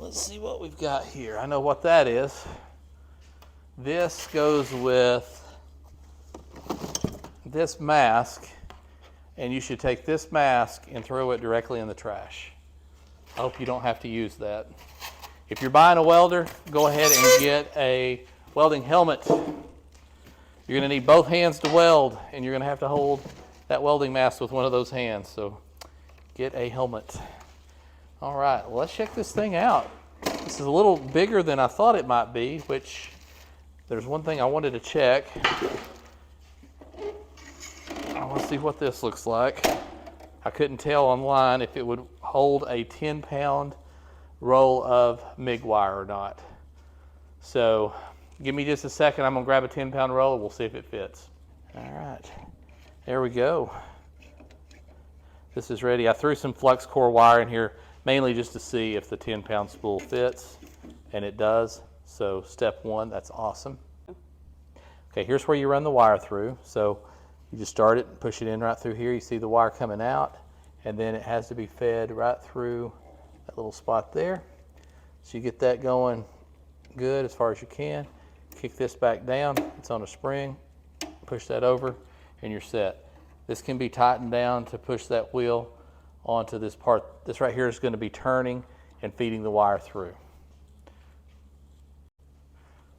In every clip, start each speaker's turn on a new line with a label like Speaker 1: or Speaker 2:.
Speaker 1: let's see what we've got here. I know what that is. This goes with this mask, and you should take this mask and throw it directly in the trash. I hope you don't have to use that. If you're buying a welder, go ahead and get a welding helmet. You're going to need both hands to weld, and you're going to have to hold that welding mask with one of those hands. So get a helmet. All right, well, let's check this thing out. This is a little bigger than I thought it might be, which there's one thing I wanted to check. I want to see what this looks like. I couldn't tell online if it would hold a 10-pound roll of MIG wire or not. So give me just a second. I'm going to grab a 10-pound roll and we'll see if it fits. All right, there we go. This is ready. I threw some flux core wire in here mainly just to see if the 10-pound spool fits, and it does. So step one, that's awesome. Okay, here's where you run the wire through. So you just start it and push it in right through here. You see the wire coming out, and then it has to be fed right through that little spot there. So you get that going good as far as you can. Kick this back down. It's on a spring. Push that over, and you're set. This can be tightened down to push that wheel onto this part. This right here is going to be turning and feeding the wire through.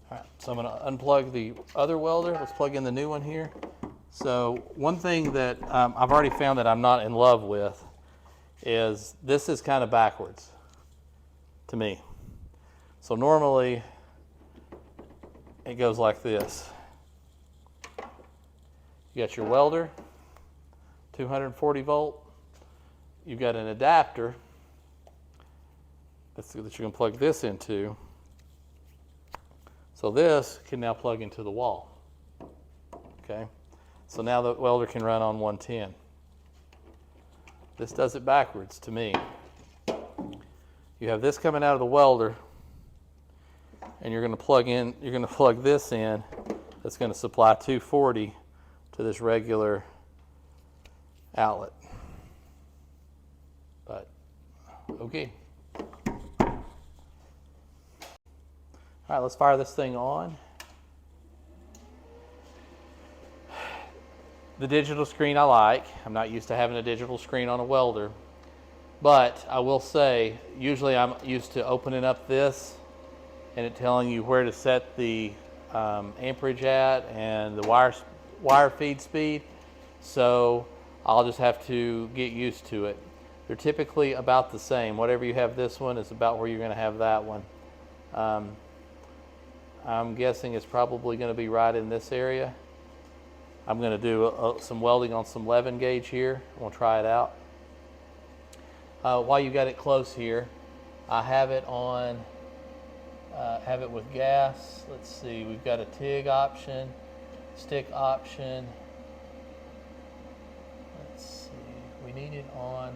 Speaker 1: All right, so I'm going to unplug the other welder. Let's plug in the new one here. So one thing that I've already found that I'm not in love with is this is kind of backwards to me. So normally it goes like this. You got your welder, 240 volt. You've got an adapter that you're going to plug this into. So this can now plug into the wall. Okay, so now the welder can run on 110. This does it backwards to me. You have this coming out of the welder, and you're going to plug this in. That's going to supply 240 to this regular outlet. But okay. All right, let's fire this thing on. The digital screen I like. I'm not used to having a digital screen on a welder, but I will say, usually I'm used to opening up this and it telling you where to set the amperage at and the wire feed speed. So I'll just have to get used to it. They're typically about the same. Whatever you have this one is about where you're going to have that one. I'm guessing it's probably going to be right in this area. I'm going to do some welding on some 11 gauge here. We'll try it out. While you got it close here, I have it on, have it with gas. Let's see, we've got a TIG option, stick option. Let's see, we need it on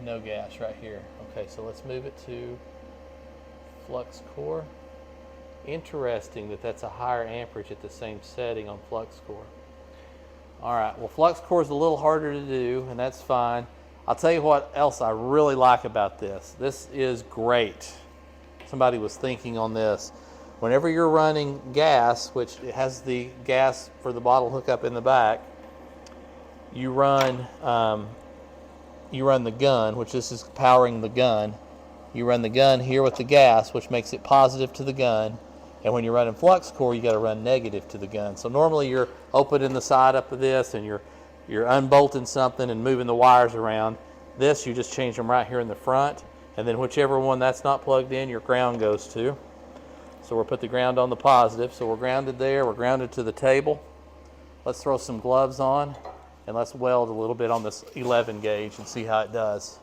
Speaker 1: no gas right here. Okay, so let's move it to flux core. Interesting that that's a higher amperage at the same setting on flux core. All right, well, flux core is a little harder to do, and that's fine. I'll tell you what else I really like about this. This is great. Somebody was thinking on this. Whenever you're running gas, which it has the gas for the bottle hookup in the back, you run the gun, which this is powering the gun. You run the gun here with the gas, which makes it positive to the gun. And when you're running flux core, you got to run negative to the gun. So normally you're opening the side up of this and you're unbolting something and moving the wires around. This, you just change them right here in the front. And then whichever one that's not plugged in, your ground goes to. So we'll put the ground on the positive. So we're grounded there. We're grounded to the table. Let's throw some gloves on and let's weld a little bit on this 11 gauge and see how it does.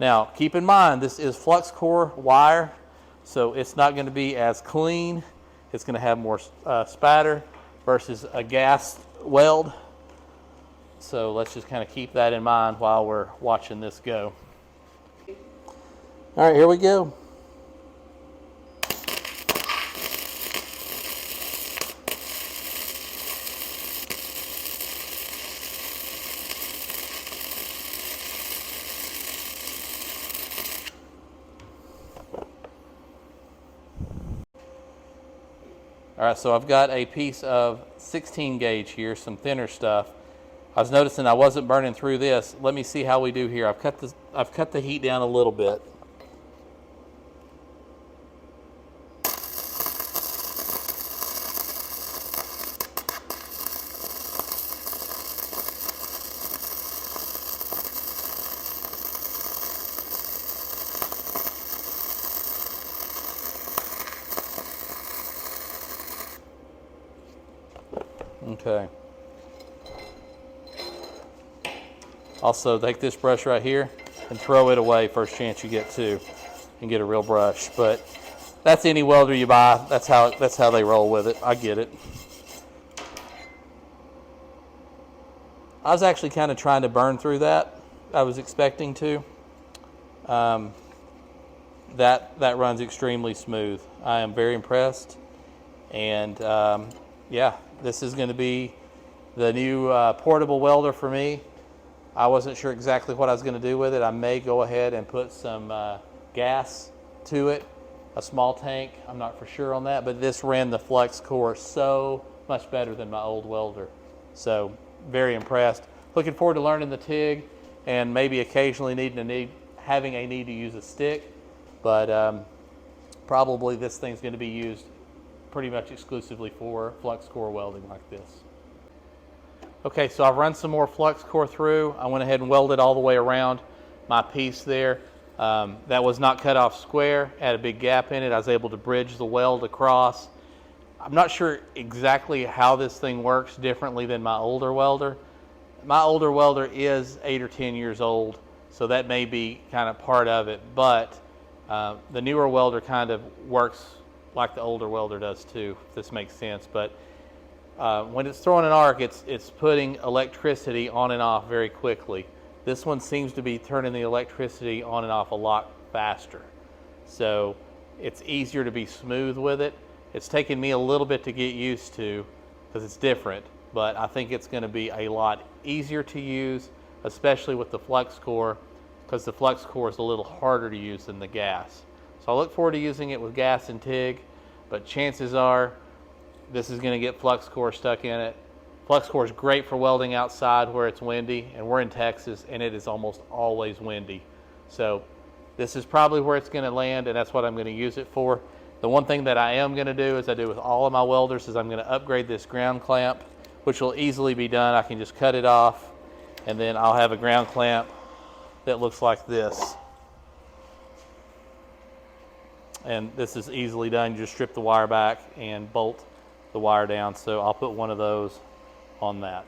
Speaker 1: Now, keep in mind, this is flux core wire, so it's not going to be as clean. It's going to have more spatter versus a gas weld. So let's just kind of keep that in mind while we're watching this go. All right, here we go. All right, so I've got a piece of 16 gauge here, some thinner stuff. I was noticing I wasn't burning through this. Let me see how we do here. I've cut the heat down a little bit. Okay. Also, take this brush right here and throw it away first chance you get to, and get a real brush. But that's any welder you buy. That's how they roll with it. I get it. I was actually kind of trying to burn through that. I was expecting to. That runs extremely smooth. I am very impressed. And yeah, this is going to be the new portable welder for me. I wasn't sure exactly what I was going to do with it. I may go ahead and put some gas to it, a small tank. I'm not for sure on that, but this ran the Flux core so much better than my old welder. So very impressed. Looking forward to learning the TIG and maybe occasionally having a need to use a stick, but probably this thing's going to be used pretty much exclusively for flux core welding like this. Okay, so I've run some more flux core through. I went ahead and welded all the way around my piece there. That was not cut off square, had a big gap in it. I was able to bridge the weld across. I'm not sure exactly how this thing works differently than my older welder. My older welder is 8 or 10 years old, so that may be kind of part of it, but the newer welder kind of works like the older welder does too, if this makes sense. But when it's throwing an arc, it's putting electricity on and off very quickly. This one seems to be turning the electricity on and off a lot faster. So it's easier to be smooth with it. It's taken me a little bit to get used to because it's different, but I think it's going to be a lot easier to use, especially with the flux core, because the flux core is a little harder to use than the gas. So I look forward to using it with gas and TIG, but chances are this is going to get flux core stuck in it. Flux core is great for welding outside where it's windy, and we're in Texas and it is almost always windy. So this is probably where it's going to land, and that's what I'm going to use it for. The one thing that I am going to do, as I do with all of my welders, is I'm going to upgrade this ground clamp, which will easily be done. I can just cut it off, and then I'll have a ground clamp that looks like this. And this is easily done. You just strip the wire back and bolt the wire down. So I'll put one of those on that.